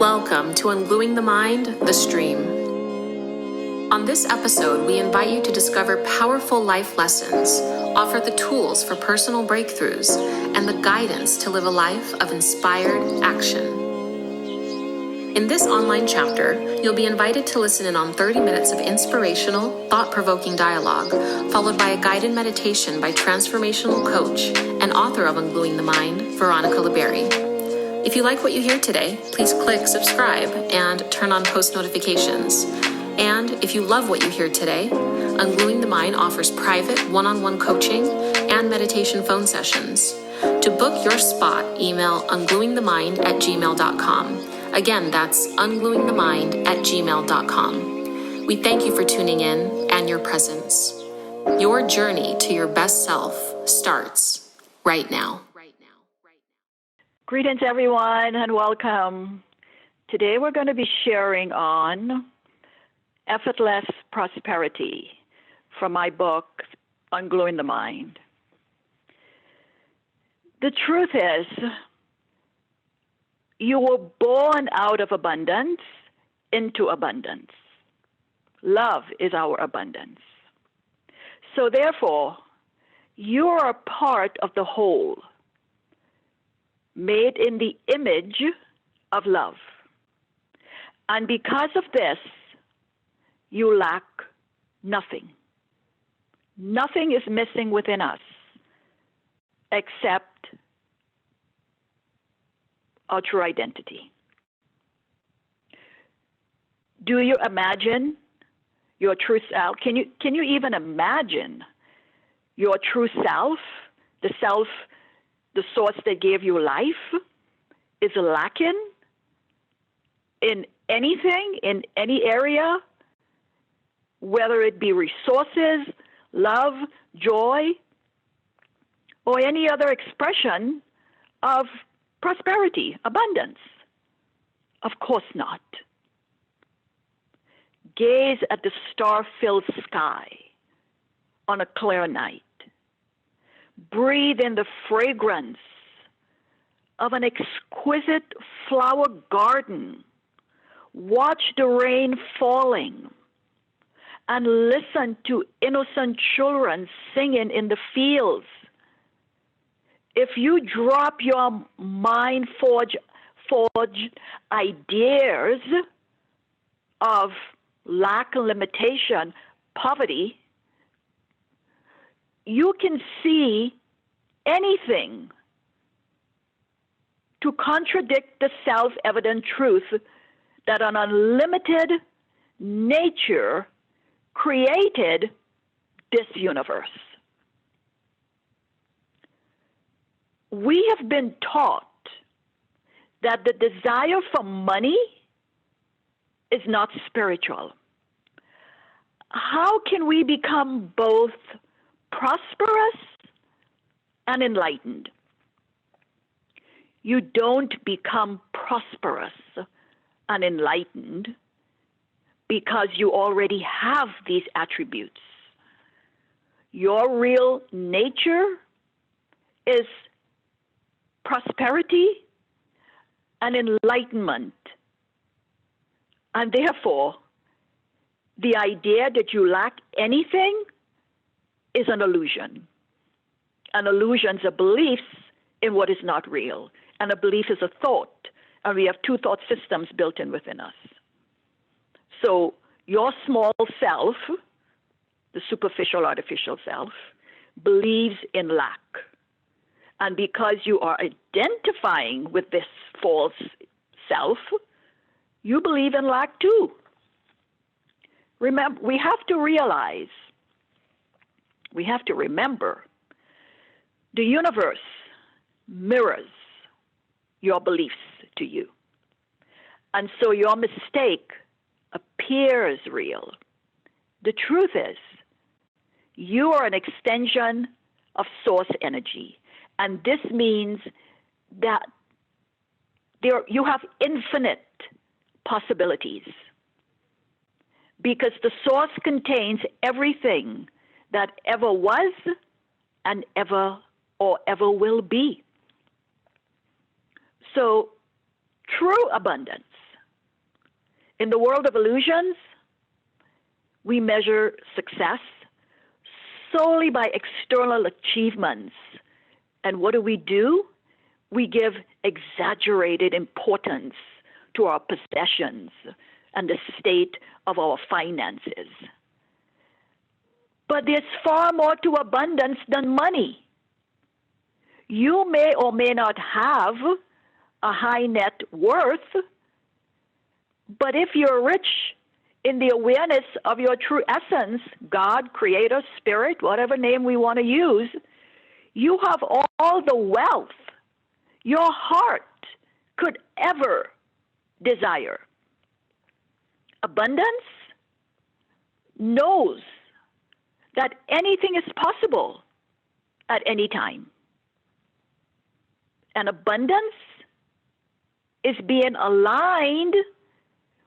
Welcome to Ungluing the Mind, the stream. On this episode, we invite you to discover powerful life lessons, offer the tools for personal breakthroughs, and the guidance to live a life of inspired action. In this online chapter, you'll be invited to listen in on 30 minutes of inspirational, thought-provoking dialogue, followed by a guided meditation by transformational coach and author of Ungluing the Mind, Veronica Barrie. If you like what you hear today, please click subscribe and turn on post notifications. And if you love what you hear today, Ungluing the Mind offers private one-on-one coaching and meditation phone sessions. To book your spot, email ungluingthemind@gmail.com. Again, that's ungluingthemind@gmail.com. We thank you for tuning in and your presence. Your journey to your best self starts right now. Greetings, everyone, and welcome. Today we're going to be sharing on Effortless Prosperity from my book, Ungluing the Mind. The truth is, you were born out of abundance into abundance. Love is our abundance. So therefore, you are a part of the whole, made in the image of love. And because of this, you lack nothing. Nothing is missing within us except our true identity. Do you imagine your true self? Can you even imagine your true self, the source that gave you life, is lacking in anything, in any area, whether it be resources, love, joy, or any other expression of prosperity, abundance? Of course not. Gaze at the star-filled sky on a clear night. Breathe in the fragrance of an exquisite flower garden. Watch the rain falling and listen to innocent children singing in the fields. If you drop your mind-forged ideas of lack and limitation, poverty, you can see anything to contradict the self-evident truth that an unlimited nature created this universe. We have been taught that the desire for money is not spiritual. How can we become both prosperous and enlightened? You don't become prosperous and enlightened because you already have these attributes. Your real nature is prosperity and enlightenment. And therefore, the idea that you lack anything is an illusion. An illusion is a belief in what is not real. And a belief is a thought. And we have two thought systems built in within us. So your small self, the superficial artificial self, believes in lack. And because you are identifying with this false self, you believe in lack too. Remember, we have to remember, the universe mirrors your beliefs to you. And so your mistake appears real. The truth is, you are an extension of source energy. And this means that you have infinite possibilities, because the source contains everything that ever was and ever will be. So true abundance In the world of illusions, we measure success solely by external achievements. And what do? We give exaggerated importance to our possessions and the state of our finances. But there's far more to abundance than money. You may or may not have a high net worth, but if you're rich in the awareness of your true essence, God, Creator, Spirit, whatever name we want to use, you have all the wealth your heart could ever desire. Abundance knows that anything is possible at any time. And abundance is being aligned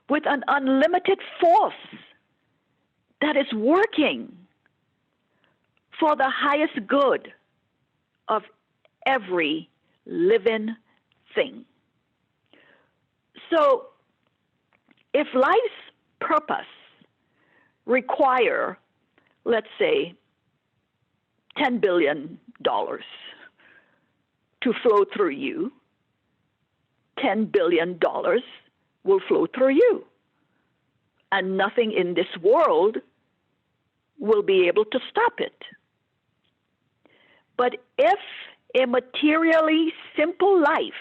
with an unlimited force that is working for the highest good of every living thing. So, if life's purpose require, let's say, $10 billion to flow through you, $10 billion will flow through you. And nothing in this world will be able to stop it. But if a materially simple life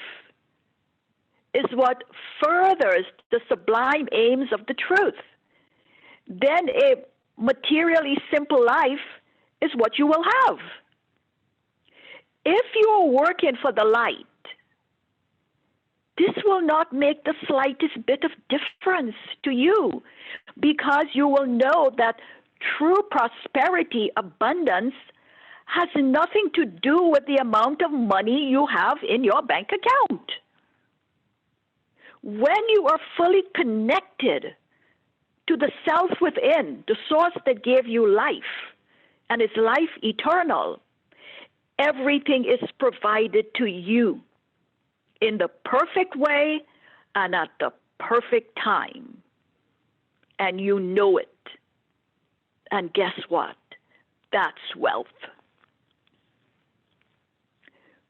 is what furthers the sublime aims of the truth, then a materially simple life is what you will have. If you are working for the light, this will not make the slightest bit of difference to you, because you will know that true prosperity, abundance, has nothing to do with the amount of money you have in your bank account. When you are fully connected to the self within, the source that gave you life, and is life eternal, everything is provided to you in the perfect way and at the perfect time. And you know it. And guess what? That's wealth.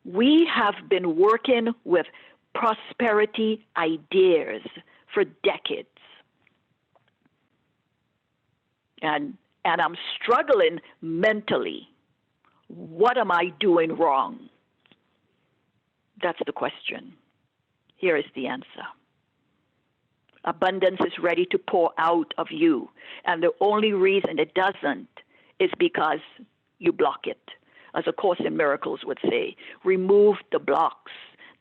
We have been working with prosperity ideas for decades. And I'm struggling mentally. What am I doing wrong? That's the question. Here is the answer. Abundance is ready to pour out of you. And the only reason it doesn't is because you block it. As A Course in Miracles would say, remove the blocks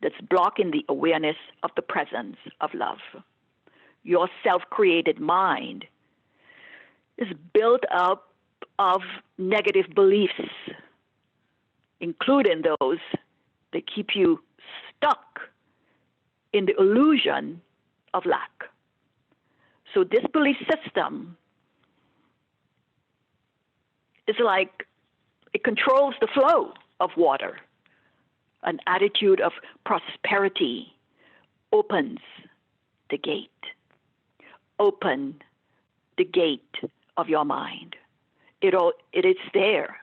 that's blocking the awareness of the presence of love. Your self-created mind is built up of negative beliefs, including those that keep you stuck in the illusion of lack. So this belief system is like it controls the flow of water. An attitude of prosperity opens the gate. Open the gate of your mind. It is there.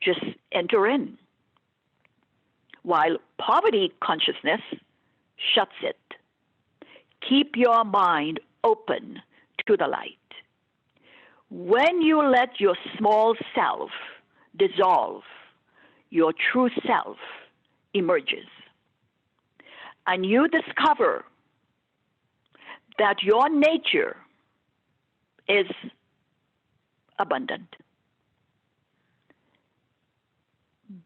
Just enter in. While poverty consciousness shuts it. Keep your mind open to the light. When you let your small self dissolve, your true self emerges. And you discover that your nature is abundant.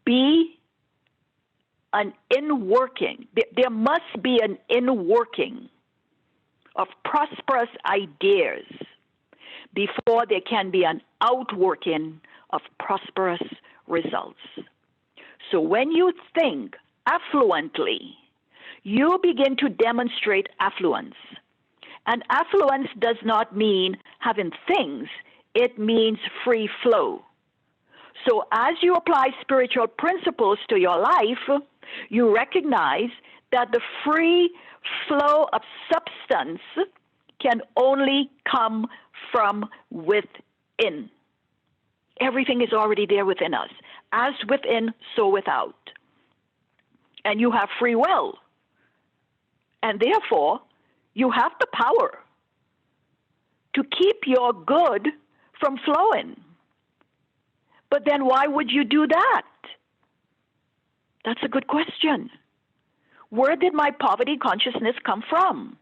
Be an in-working. There must be an in-working of prosperous ideas before there can be an outworking of prosperous results. So when you think affluently, you begin to demonstrate affluence. And affluence does not mean having things, it means free flow. So as you apply spiritual principles to your life, you recognize that the free flow of substance can only come from within. Everything is already there within us. As within, so without. And you have free will. And therefore, you have the power to keep your good from flowing. But then why would you do that? That's a good question. Where did my poverty consciousness come from?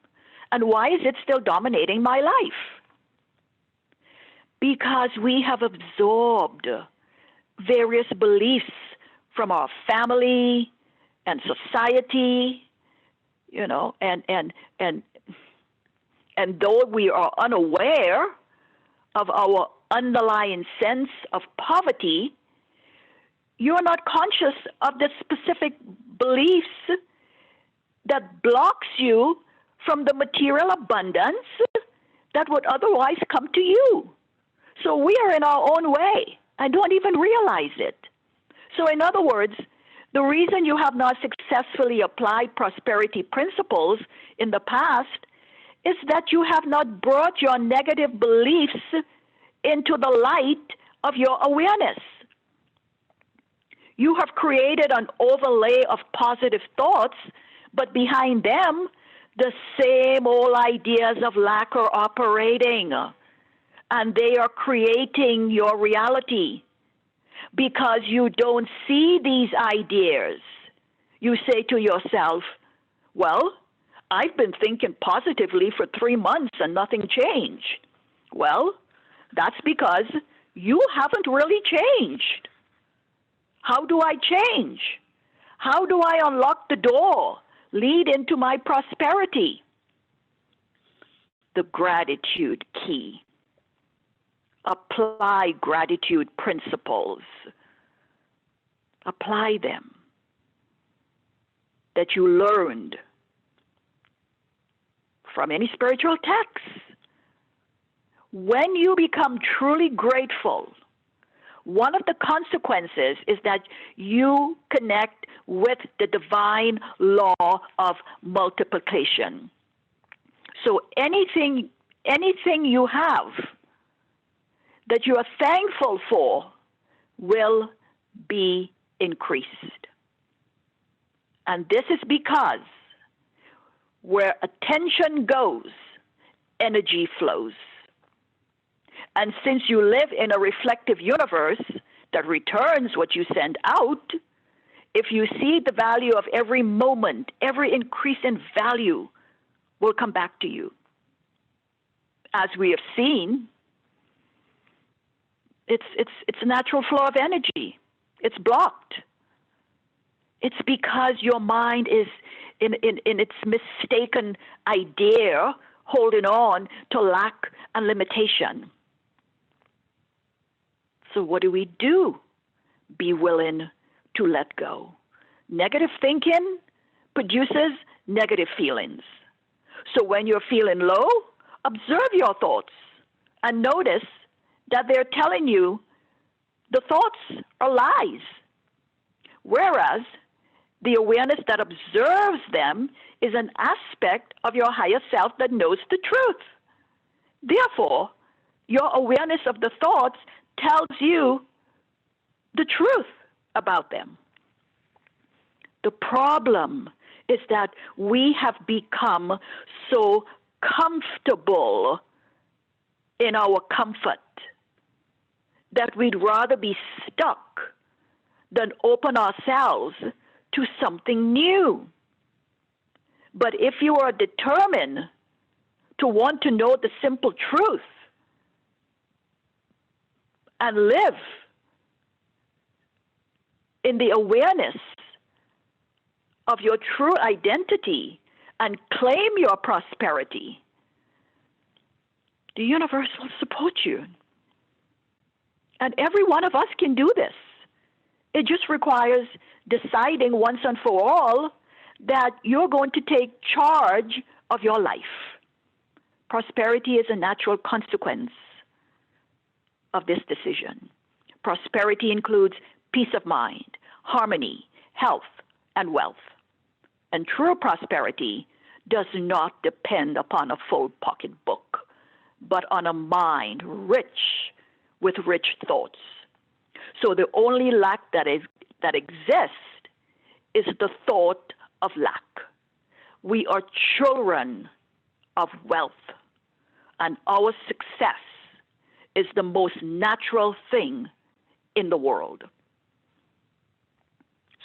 And why is it still dominating my life? Because we have absorbed various beliefs from our family and society, you know, and though we are unaware of our underlying sense of poverty, you're not conscious of the specific beliefs that blocks you from the material abundance that would otherwise come to you. So we are in our own way and don't even realize it. So in other words, the reason you have not successfully applied prosperity principles in the past is that you have not brought your negative beliefs into the light of your awareness. You have created an overlay of positive thoughts, but behind them, the same old ideas of lack are operating, and they are creating your reality. Because you don't see these ideas, you say to yourself, well, I've been thinking positively for 3 months and nothing changed. Well, that's because you haven't really changed. How do I change? How do I unlock the door, lead into my prosperity? The gratitude key. Apply gratitude principles. Apply them that you learned from any spiritual text. When you become truly grateful, one of the consequences is that you connect with the divine law of multiplication. So anything you have that you are thankful for will be increased. And this is because where attention goes, energy flows. And since you live in a reflective universe that returns what you send out, if you see the value of every moment, every increase in value will come back to you. As we have seen, it's a natural flow of energy. It's blocked. It's because your mind is in its mistaken idea holding on to lack and limitation. So what do? Be willing to let go. Negative thinking produces negative feelings. So when you're feeling low, observe your thoughts and notice that they're telling you the thoughts are lies. Whereas the awareness that observes them is an aspect of your higher self that knows the truth. Therefore, your awareness of the thoughts tells you the truth about them. The problem is that we have become so comfortable in our comfort that we'd rather be stuck than open ourselves to something new. But if you are determined to want to know the simple truth and live in the awareness of your true identity and claim your prosperity, the universe will support you. And every one of us can do this. It just requires deciding once and for all that you're going to take charge of your life. Prosperity is a natural consequence of this decision. Prosperity includes peace of mind, harmony, health, and wealth. And true prosperity does not depend upon a full pocketbook, but on a mind rich with rich thoughts. So the only lack that exists is the thought of lack. We are children of wealth, and our success is the most natural thing in the world.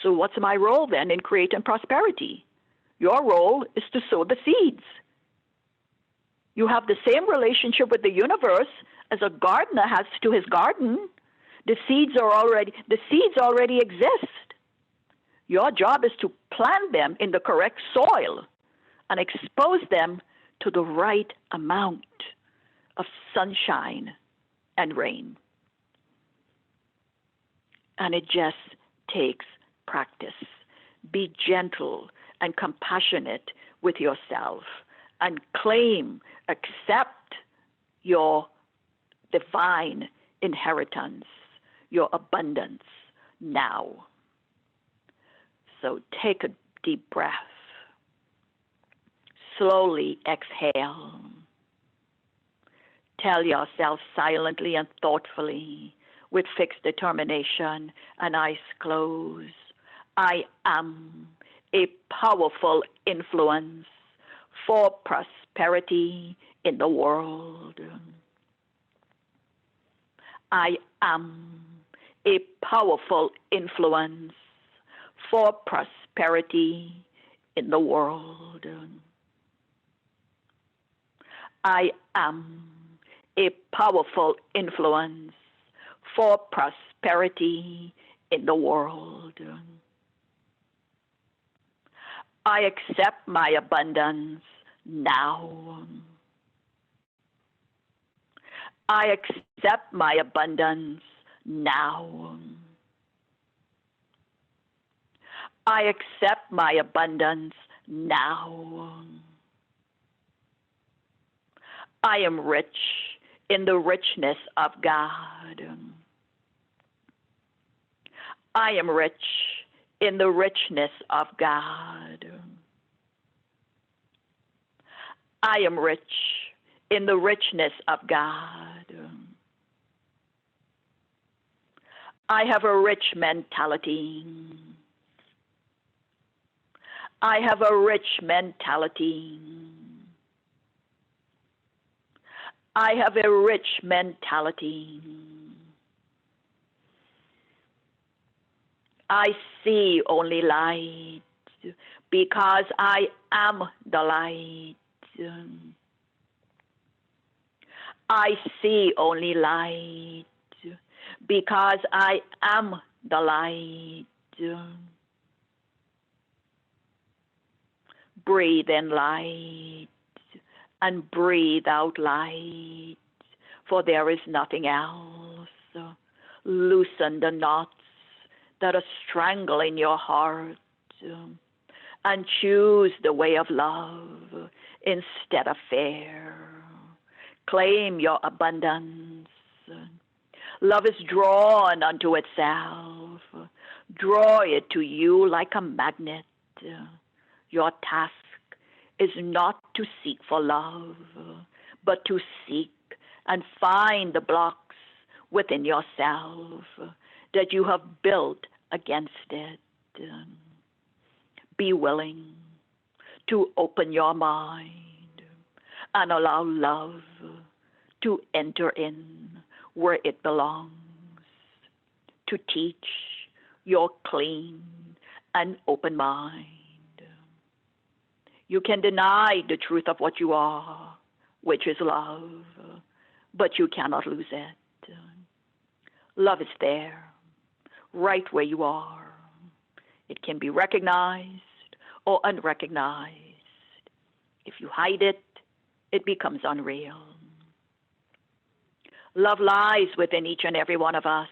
So what's my role then in creating prosperity? Your role is to sow the seeds. You have the same relationship with the universe as a gardener has to his garden. The seeds already exist. Your job is to plant them in the correct soil and expose them to the right amount of sunshine and rain. And it just takes practice. Be gentle and compassionate with yourself and accept your divine inheritance, your abundance now. So take a deep breath. Slowly exhale. Tell yourself silently and thoughtfully, with fixed determination and eyes closed, I am a powerful influence for prosperity in the world. I am a powerful influence for prosperity in the world. I am a powerful influence for prosperity in the world. I accept my abundance now. I accept my abundance now. I accept my abundance now. I am rich in the richness of God. I am rich in the richness of God. I am rich in the richness of God. I have a rich mentality. I have a rich mentality. I have a rich mentality. I see only light because I am the light. I see only light because I am the light. Breathe in light and breathe out light, for there is nothing else. Loosen the knots that are strangling your heart and choose the way of love instead of fear. Claim your abundance. Love is drawn unto itself. Draw it to you like a magnet. Your task is not to seek for love, but to seek and find the blocks within yourself that you have built against it. Be willing to open your mind and allow love to enter in where it belongs, to teach your clean and open mind. You can deny the truth of what you are, which is love, but you cannot lose it. Love is there, right where you are. It can be recognized or unrecognized. If you hide it, it becomes unreal. Love lies within each and every one of us,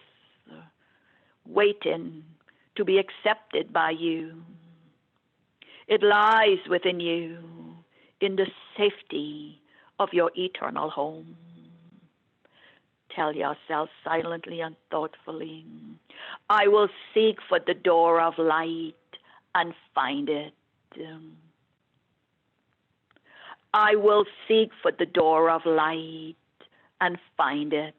waiting to be accepted by you. It lies within you in the safety of your eternal home. Tell yourself silently and thoughtfully, I will seek for the door of light and find it. I will seek for the door of light and find it.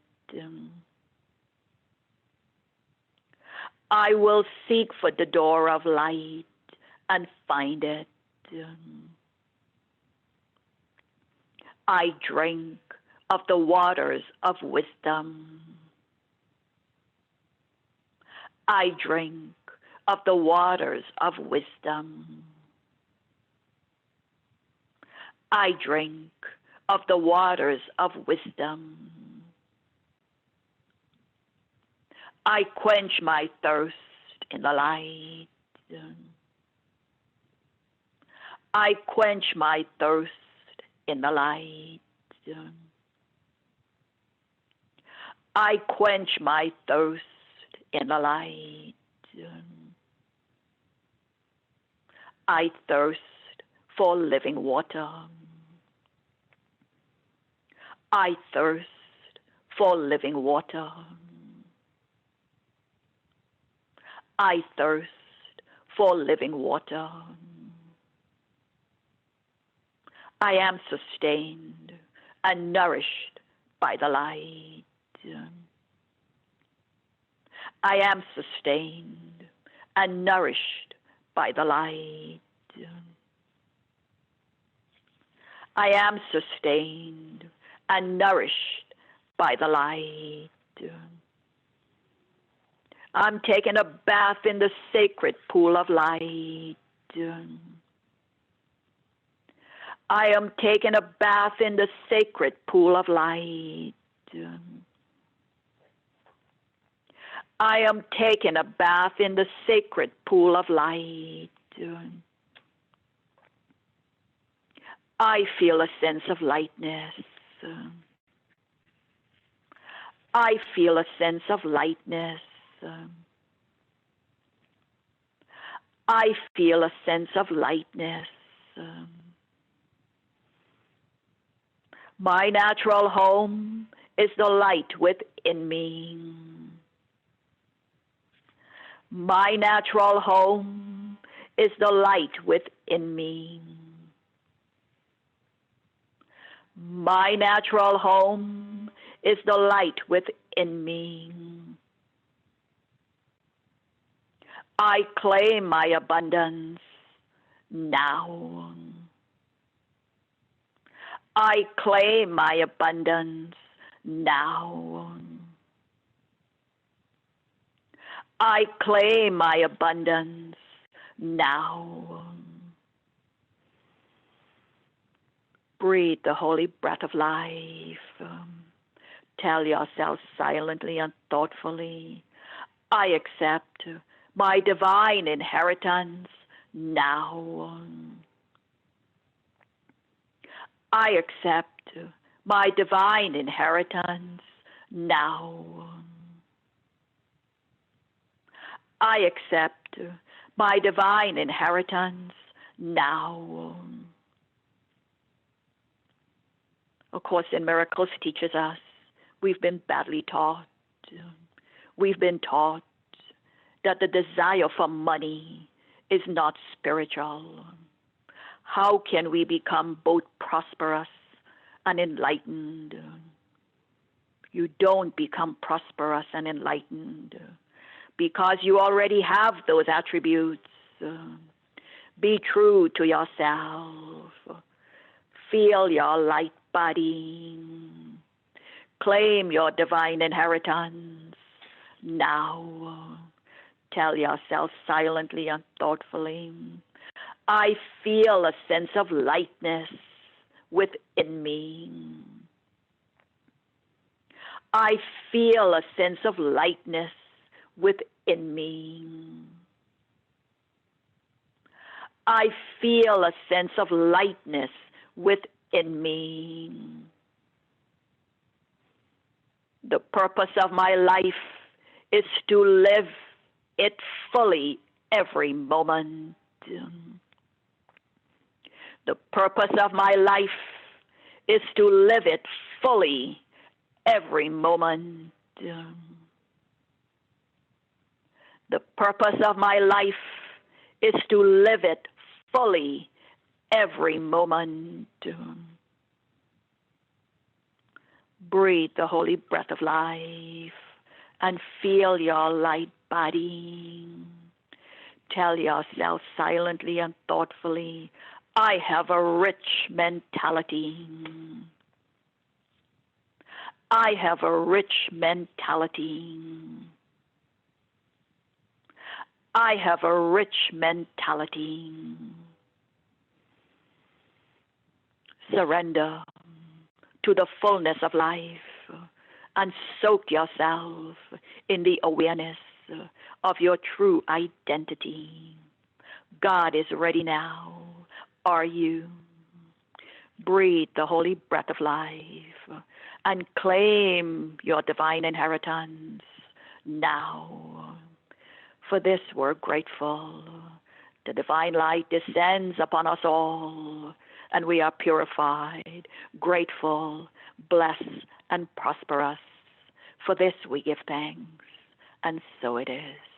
I will seek for the door of light and find it. I drink of the waters of wisdom. I drink of the waters of wisdom. I drink of the waters of wisdom. I quench my thirst in the light. I quench my thirst in the light. I quench my thirst in the light. I thirst for living water. I thirst for living water. I thirst for living water. I am sustained and nourished by the light. I am sustained and nourished by the light. I am sustained and nourished by the light. I'm taking a bath in the sacred pool of light. I am taking a bath in the sacred pool of light. I am taking a bath in the sacred pool of light. I feel a sense of lightness. I feel a sense of lightness. I feel a sense of lightness. My natural home is the light within me. My natural home is the light within me. My natural home is the light within me. I claim my abundance now. I claim my abundance now. I claim my abundance now. Breathe the holy breath of life. Tell yourself silently and thoughtfully, I accept my divine inheritance now. I accept my divine inheritance now. I accept my divine inheritance now. Of course, in Miracles teaches us we've been badly taught. We've been taught that the desire for money is not spiritual. How can we become both prosperous and enlightened? You don't become prosperous and enlightened because you already have those attributes. Be true to yourself. Feel your light body. Claim your divine inheritance now. Tell yourself silently and thoughtfully, I feel a sense of lightness within me. I feel a sense of lightness within me. I feel a sense of lightness within me. The purpose of my life is to live it fully every moment. The purpose of my life is to live it fully every moment. The purpose of my life is to live it fully every moment. Breathe the holy breath of life and feel your light body. Tell yourself silently and thoughtfully, I have a rich mentality. I have a rich mentality. I have a rich mentality. Surrender to the fullness of life and soak yourself in the awareness of your true identity. God is ready now. Are you? Breathe the holy breath of life and claim your divine inheritance now. For this we're grateful. The divine light descends upon us all, and we are purified, grateful, blessed, and prosperous. For this we give thanks, and so it is.